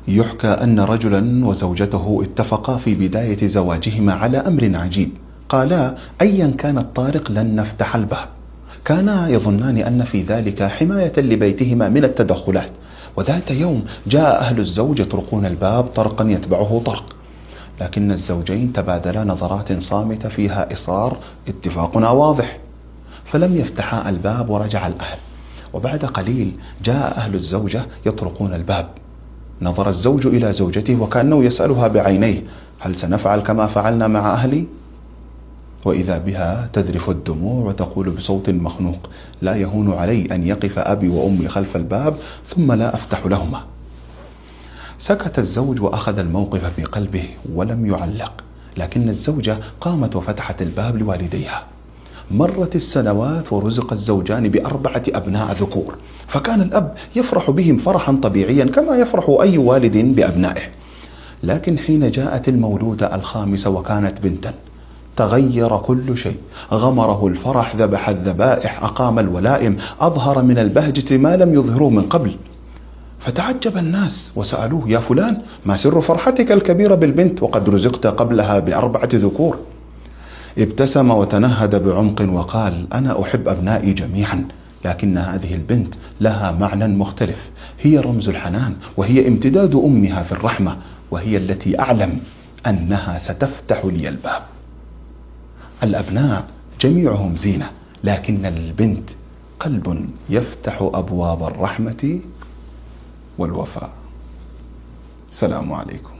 يحكى أن رجلا وزوجته اتفقا في بداية زواجهما على أمر عجيب. قالا أيا كان الطارق لن نفتح الباب. كانا يظنان أن في ذلك حماية لبيتهما من التدخلات. وذات يوم جاء أهل الزوج يطرقون الباب طرقا يتبعه طرق، لكن الزوجين تبادلا نظرات صامتة فيها إصرار اتفاقنا واضح، فلم يفتحا الباب ورجع الأهل. وبعد قليل جاء أهل الزوجة يطرقون الباب. نظر الزوج إلى زوجته وكأنه يسألها بعينيه: هل سنفعل كما فعلنا مع أهلي؟ وإذا بها تذرف الدموع وتقول بصوت مخنوق: لا يهون علي أن يقف أبي وأمي خلف الباب ثم لا أفتح لهما. سكت الزوج وأخذ الموقف في قلبه ولم يعلق، لكن الزوجة قامت وفتحت الباب لوالديها. مرت السنوات ورزق الزوجان ب4 أبناء ذكور، فكان الأب يفرح بهم فرحا طبيعيا كما يفرح أي والد بأبنائه. لكن حين جاءت المولودة الخامسة وكانت بنتا، تغير كل شيء. غمره الفرح، ذبح الذبائح، أقام الولائم، أظهر من البهجة ما لم يظهروه من قبل. فتعجب الناس وسألوه: يا فلان، ما سر فرحتك الكبيرة بالبنت وقد رزقت قبلها ب4 ذكور؟ ابتسم وتنهد بعمق وقال: أنا أحب أبنائي جميعا، لكن هذه البنت لها معنى مختلف. هي رمز الحنان، وهي امتداد أمها في الرحمة، وهي التي أعلم أنها ستفتح لي الباب. الأبناء جميعهم زينة، لكن البنت قلب يفتح أبواب الرحمة والوفاء. السلام عليكم.